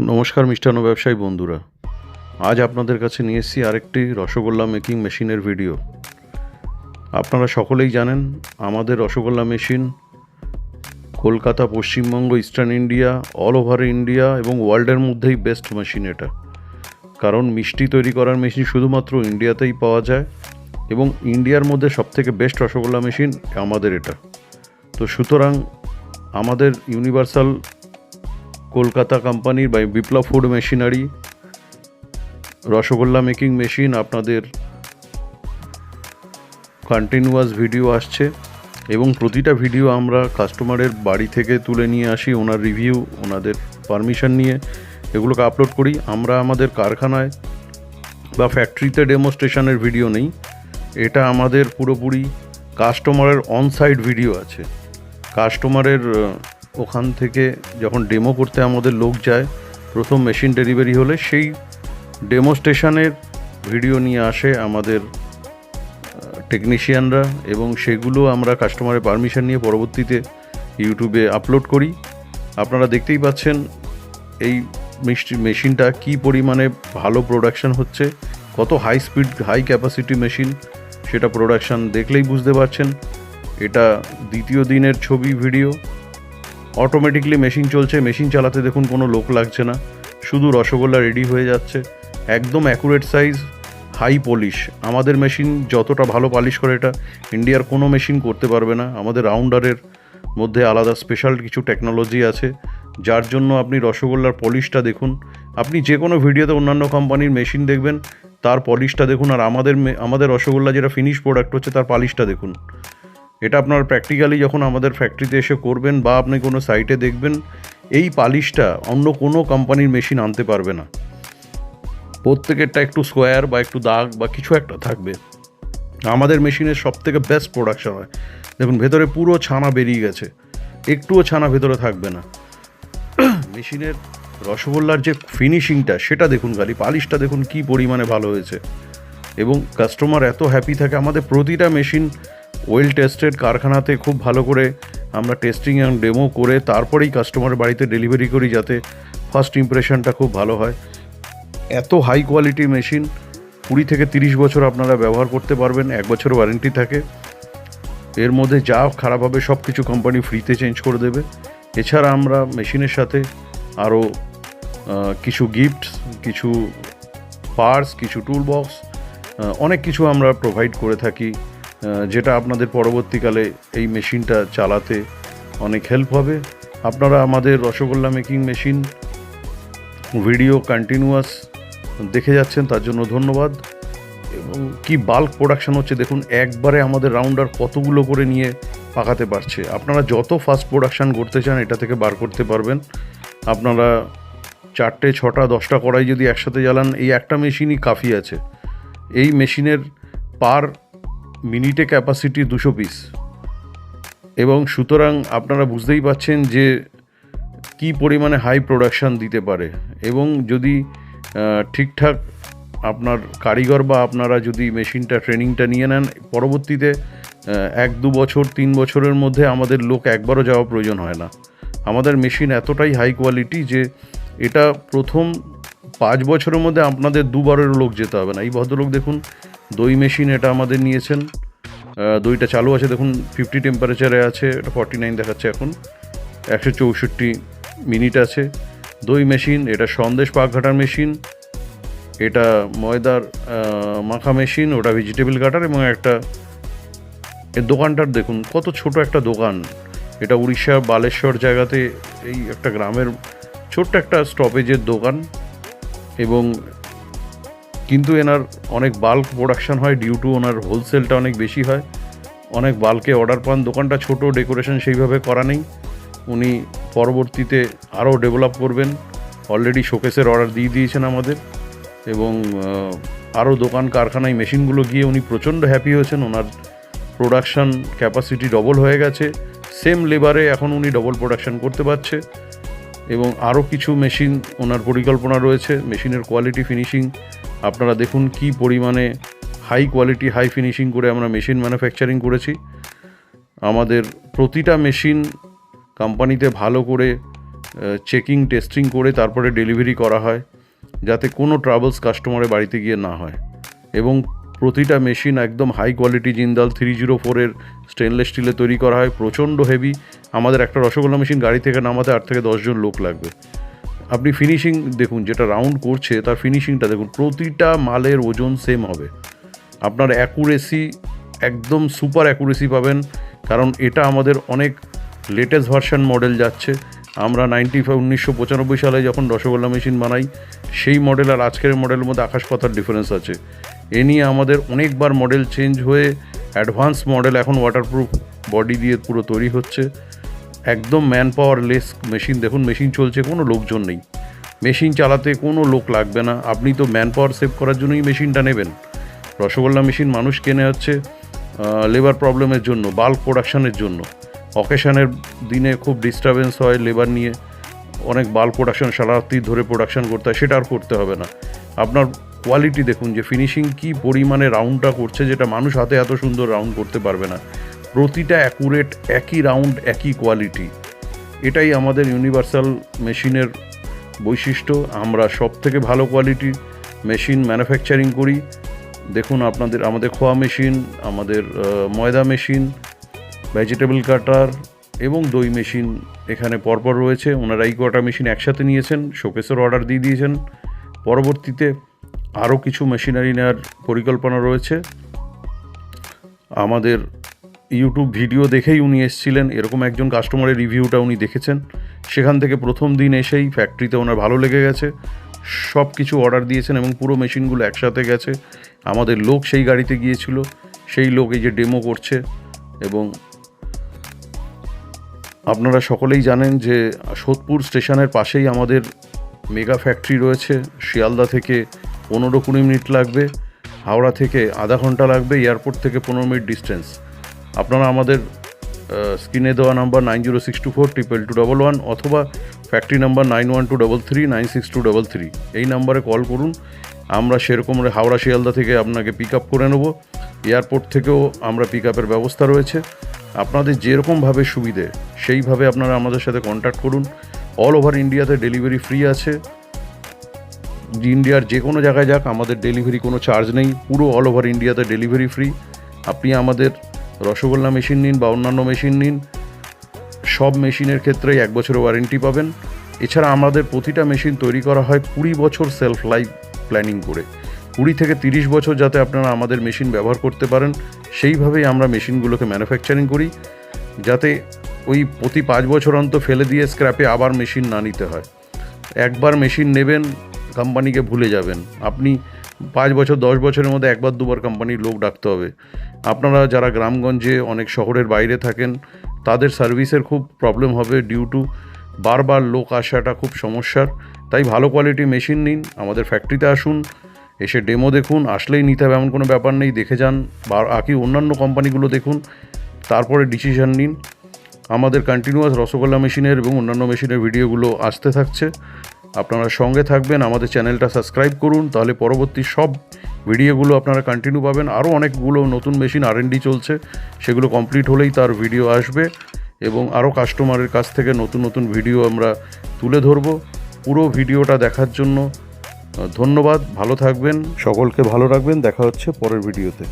নমস্কার মিষ্টান্ন ব্যবসায়ী বন্ধুরা, আজ আপনাদের কাছে নিয়ে এসেছি আরেকটি রসগোল্লা মেকিং মেশিনের ভিডিও। আপনারা সকলেই জানেন আমাদের rasgulla machine Kolkata, Paschimbanga, eastern India, all over India এবং ওয়ার্ল্ডের মধ্যেই বেস্ট মেশিন এটা। কারণ মিষ্টি তৈরি করার মেশিন শুধুমাত্র ইন্ডিয়াতেই পাওয়া যায় এবং ইন্ডিয়ার মধ্যে সবথেকে বেস্ট রসগোল্লা মেশিন আমাদের এটা। তো সুতরাং আমাদের ইউনিভার্সাল কলকাতা কোম্পানির বা Biplab food machinery rasgulla making machine আপনাদের কন্টিনিউয়াস ভিডিও আসছে এবং প্রতিটা ভিডিও আমরা কাস্টমারের বাড়ি থেকে তুলে নিয়ে আসি, ওনার রিভিউ, ওনাদের পারমিশন নিয়ে এগুলোকে আপলোড করি। আমরা আমাদের কারখানায় বা ফ্যাক্টরিতে ডেমোস্ট্রেশনের ভিডিও নেই, এটা আমাদের পুরোপুরি কাস্টমারের অনসাইট ভিডিও আছে। কাস্টমারের ওখান থেকে যখন ডেমো করতে আমাদের লোক যায়, প্রথম মেশিন ডেলিভারি হলে সেই ডেমোস্ট্রেশনের ভিডিও নিয়ে আসে আমাদের টেকনিশিয়ানরা এবং সেগুলো আমরা কাস্টমারের পারমিশন নিয়ে পরবর্তীতে ইউটিউবে আপলোড করি। আপনারা দেখতেই পাচ্ছেন এই মেশিনটা কী পরিমাণে ভালো প্রোডাকশান হচ্ছে, কত high speed high capacity machine সেটা প্রোডাকশান দেখলেই বুঝতে পারছেন। এটা দ্বিতীয় দিনের ছবি ভিডিও। অটোমেটিকলি মেশিন চলছে, মেশিন চালাতে দেখুন কোনো লোক লাগছে না, শুধু রসগোল্লা রেডি হয়ে যাচ্ছে। একদম অ্যাকুরেট সাইজ, হাই পলিশ। আমাদের মেশিন যতটা ভালো পালিশ করে এটা ইন্ডিয়ার কোনো মেশিন করতে পারবে না। আমাদের রাউন্ডারের মধ্যে আলাদা স্পেশাল কিছু টেকনোলজি আছে, যার জন্য আপনি রসগোল্লার পলিশটা দেখুন। আপনি যে কোনো ভিডিওতে অন্যান্য কোম্পানির মেশিন দেখবেন, তার পলিশটা দেখুন, আর আমাদের রসগোল্লা যেটা ফিনিশ প্রোডাক্ট হচ্ছে তার পালিশটা দেখুন। এটা আপনার প্র্যাকটিক্যালি যখন আমাদের ফ্যাক্টরিতে এসে করবেন বা আপনি কোনো সাইটে দেখবেন, এই পালিশটা অন্য কোনো কোম্পানির মেশিন আনতে পারবে না। প্রত্যেকেরটা একটু স্কোয়ার বা একটু দাগ বা কিছু একটা থাকবে। আমাদের মেশিনের সবথেকে বেস্ট প্রোডাকশন হয়। দেখুন ভেতরে পুরো ছানা বেরিয়ে গেছে, একটুও ছানা ভেতরে থাকবে না। মেশিনের রসগোল্লার যে ফিনিশিংটা সেটা দেখুন, খালি পালিশটা দেখুন কী পরিমাণে ভালো হয়েছে এবং কাস্টমার এত হ্যাপি থাকে। আমাদের প্রতিটা মেশিন ওয়েল টেস্টেড, কারখানাতে খুব ভালো করে আমরা টেস্টিং এবং ডেমো করে তারপরেই কাস্টমারের বাড়িতে ডেলিভারি করি, যাতে ফার্স্ট ইমপ্রেশনটা খুব ভালো হয়। এত হাই কোয়ালিটি মেশিন 20 থেকে 30 বছর আপনারা ব্যবহার করতে পারবেন, 1 বছর ওয়ারেন্টি থাকে। এর মধ্যে যা খারাপ হবে সব কিছু কোম্পানি ফ্রিতে চেঞ্জ করে দেবে। এছাড়া আমরা মেশিনের সাথে আরও কিছু গিফট, কিছু পার্টস, কিছু টুল বক্স, অনেক কিছু আমরা প্রোভাইড করে থাকি, যেটা আপনাদের পরবর্তীকালে এই মেশিনটা চালাতে অনেক হেল্প হবে। আপনারা আমাদের rasgulla making machine video continuous দেখে যাচ্ছেন, তার জন্য ধন্যবাদ। এবং কি বাল্ক প্রোডাকশান হচ্ছে দেখুন, একবারে আমাদের রাউন্ডার কতগুলো করে নিয়ে পাকাতে পারছে। আপনারা যত ফাস্ট প্রোডাকশান করতে চান এটা থেকে বার করতে পারবেন। আপনারা 4টে 6টা 10টা কড়াই যদি একসাথে জ্বালান, এই একটা মেশিনই কাফি আছে। এই মেশিনের পার মিনিটে ক্যাপাসিটি 200 পিস এবং সুতরাং আপনারা বুঝতেই পাচ্ছেন যে কি পরিমাণে হাই প্রোডাকশান দিতে পারে। এবং যদি ঠিকঠাক আপনার কারিগর বা আপনারা যদি মেশিনটা ট্রেনিংটা নিয়ে নেন, পরবর্তীতে 1-2 বছর 3 বছরের মধ্যে আমাদের লোক একবারও যাওয়া প্রয়োজন হয় না। আমাদের মেশিন এতটাই হাই কোয়ালিটি যে এটা প্রথম 5 বছরের মধ্যে আপনাদের 2বারেরও লোক যেতে হবে না। এই ভদ্রলোক দেখুন, দই মেশিন এটা আমাদের নিয়েছেন, দইটা চালু আছে দেখুন, 50 টেম্পারেচারে আছে, এটা 49 দেখাচ্ছে এখন, 164 মিনিট আছে। দই মেশিন, এটা সন্দেশ পাক ঘাটার মেশিন, এটা ময়দার মাখা মেশিন, ওটা ভেজিটেবল কাটার এবং একটা এর দোকানটার দেখুন কত ছোট একটা দোকান। এটা উড়িষ্যা বালেশ্বর জায়গাতে এই একটা গ্রামের ছোট্ট একটা স্টপেজের দোকান এবং কিন্তু এনার অনেক বাল্ক প্রোডাকশান হয়, ডিউ টু ওনার হোলসেলটা অনেক বেশি হয়, অনেক বাল্কে অর্ডার পান। দোকানটা ছোট, ডেকোরেশন সেইভাবে করা নেই, উনি পরবর্তীতে আরও ডেভেলপ করবেন। অলরেডি শোকেসের অর্ডার দিয়ে দিয়েছেন আমাদের এবং আরও দোকান কারখানায় মেশিনগুলো গিয়ে উনি প্রচণ্ড হ্যাপি হয়েছেন। ওনার প্রোডাকশান ক্যাপাসিটি ডবল হয়ে গেছে, সেম লেবারে এখন উনি ডবল প্রোডাকশান করতে পারছে এবং আরও কিছু মেশিন ওনার পরিকল্পনা রয়েছে। মেশিনের কোয়ালিটি ফিনিশিং আপনারা দেখুন কি পরিমাণে হাই কোয়ালিটি হাই ফিনিশিং করে আমরা মেশিন ম্যানুফ্যাকচারিং করেছি। আমাদের প্রতিটা মেশিন কোম্পানিতে ভালো করে চেকিং টেস্টিং করে তারপরে ডেলিভারি করা হয়, যাতে কোনো ট্রাবলস কাস্টমারের বাড়িতে গিয়ে না হয়। এবং প্রতিটা মেশিন একদম হাই কোয়ালিটি জিন্দাল 304-এর স্টেনলেস স্টিলে তৈরি করা হয়, প্রচণ্ড হেভি। আমাদের একটা রসগোল্লা মেশিন গাড়ি থেকে নামাতে 8 থেকে 10 জন লোক লাগবে। আপনি ফিনিশিং দেখুন, যেটা রাউন্ড করছে তার ফিনিশিংটা দেখুন, প্রতিটা মালের ওজন সেম হবে। আপনার অ্যাকুরেসি একদম সুপার অ্যাকুরেসি পাবেন, কারণ এটা আমাদের অনেক লেটেস্ট ভার্সন মডেল যাচ্ছে। আমরা 1995 সালে যখন রসগোল্লা মেশিন বানাই, সেই মডেল আর আজকের মডেলের মধ্যে আকাশ পাতার ডিফারেন্স আছে। এ নিয়ে আমাদের অনেকবার মডেল চেঞ্জ হয়ে অ্যাডভান্স মডেল এখন ওয়াটারপ্রুফ বডি দিয়ে পুরো তৈরি হচ্ছে। একদম ম্যান পাওয়ার লেস মেশিন। দেখুন মেশিন চলছে, কোনো লোকজন নেই, মেশিন চালাতে কোনো লোক লাগবে না। আপনি তো ম্যান পাওয়ার সেভ করার জন্যই মেশিনটা নেবেন। রসগোল্লা মেশিন মানুষ কেনে হচ্ছে লেবার প্রবলেমের জন্য, বাল্ক প্রোডাকশানের জন্য। অকেশানের দিনে খুব ডিস্টারবেন্স হয় লেবার নিয়ে, অনেক বাল্ক প্রোডাকশান সারা রাত্রি ধরে প্রোডাকশান করতে হয়, সেটা আর করতে হবে না। আপনার কোয়ালিটি দেখুন যে ফিনিশিং কী পরিমাণে রাউন্ডটা করছে, যেটা মানুষ হাতে এত সুন্দর রাউন্ড করতে পারবে না। প্রতিটা অ্যাকুরেট, একই রাউন্ড, একই কোয়ালিটি। এটাই আমাদের ইউনিভার্সাল মেশিনের বৈশিষ্ট্য। আমরা সব থেকে ভালো কোয়ালিটির মেশিন ম্যানুফ্যাকচারিং করি। দেখুন আমাদের খোয়া মেশিন, আমাদের ময়দা মেশিন, ভেজিটেবল কাটার এবং দই মেশিন এখানে পরপর রয়েছে। ওনারা এই কটা মেশিন একসাথে নিয়েছেন, শোকেসের অর্ডার দিয়ে দিয়েছেন। পরবর্তীতে আরও কিছু মেশিনারি নেওয়ার পরিকল্পনা রয়েছে। আমাদের ইউটিউব ভিডিও দেখেই উনি এসেছিলেন, এরকম একজন কাস্টমারের রিভিউটা উনি দেখেছেন। সেখান থেকে প্রথম দিন এসেই ফ্যাক্টরিতে ওনার ভালো লেগে গেছে, সব কিছু অর্ডার দিয়েছেন এবং পুরো মেশিনগুলো একসাথে গেছে। আমাদের লোক সেই গাড়িতে গিয়েছিল, সেই লোক এই যে ডেমো করছে। এবং আপনারা সকলেই জানেন যে সোদপুর স্টেশনের পাশেই আমাদের মেগা ফ্যাক্টরি রয়েছে। শিয়ালদা থেকে 15-20 মিনিট লাগবে, হাওড়া থেকে আধা ঘন্টা লাগবে, এয়ারপোর্ট থেকে 15 মিনিট ডিস্টেন্স। আপনারা আমাদের স্ক্রিনে দেওয়া নাম্বার 9062422211 অথবা ফ্যাক্টরি নাম্বার 9123396233 এই নাম্বারে কল করুন। আমরা সেরকম হাওড়া শিয়ালদা থেকে আপনাকে পিক আপ করে নেব। এয়ারপোর্ট থেকেও আমরা পিক আপের ব্যবস্থা রয়েছে। আপনাদের যেরকমভাবে সুবিধে সেইভাবে আপনারা আমাদের সাথে কন্ট্যাক্ট করুন। অল ওভার ইন্ডিয়াতে ডেলিভারি ফ্রি আছে। ইন্ডিয়ার যে কোনো জায়গায় যাক, আমাদের ডেলিভারি কোনো চার্জ নেই, পুরো অল ওভার ইন্ডিয়াতে ডেলিভারি ফ্রি। আপনি আমাদের রসগোল্লা মেশিন নিন বা অন্যান্য মেশিন নিন, সব মেশিনের ক্ষেত্রেই 1 বছরের ওয়ারেন্টি পাবেন। এছাড়া আমাদের প্রতিটা মেশিন তৈরি করা হয় 20 বছর সেলফ লাইফ প্ল্যানিং করে। 20 থেকে 30 বছর যাতে আপনারা আমাদের মেশিন ব্যবহার করতে পারেন, সেইভাবেই আমরা মেশিনগুলোকে ম্যানুফ্যাকচারিং করি, যাতে ওই প্রতি 5 বছর অন্তর ফেলে দিয়ে স্ক্র্যাপে আবার মেশিন না নিতে হয়। একবার মেশিন নেবেন, কোম্পানিকে ভুলে যাবেন। আপনি 5 বছর 10 বছরের মধ্যে একবার দুবার কোম্পানির লোক ডাকতে হবে। আপনারা যারা গ্রামগঞ্জে অনেক শহরের বাইরে থাকেন, তাদের সার্ভিসের খুব প্রবলেম হবে ডিউ টু বারবার লোক আসাটা খুব সমস্যার। তাই ভালো কোয়ালিটি মেশিন নিন, আমাদের ফ্যাক্টরিতে আসুন, এসে ডেমো দেখুন। আসলেই নিতে হবে এমন কোনো ব্যাপার নেই, দেখে যান বা আকি অন্যান্য কোম্পানিগুলো দেখুন, তারপরে ডিসিশন নিন। আমাদের কন্টিনিউয়াস রসগোল্লা মেশিনের এবং অন্যান্য মেশিনের ভিডিওগুলো আসতে থাকছে। আপনারা সঙ্গে থাকবেন, আমাদের চ্যানেলটা সাবস্ক্রাইব করুন, তাহলে পরবর্তী সব ভিডিওগুলো আপনারা কন্টিনিউ পাবেন। আরও অনেকগুলো নতুন মেশিন R&D চলছে, সেগুলো কমপ্লিট হলেই তার ভিডিও আসবে এবং আরও কাস্টমারের কাছ থেকে নতুন নতুন ভিডিও আমরা তুলে ধরব। পুরো ভিডিওটা দেখার জন্য ধন্যবাদ। ভালো থাকবেন, সকলকে ভালো রাখবেন। দেখা হচ্ছে পরের ভিডিওতে।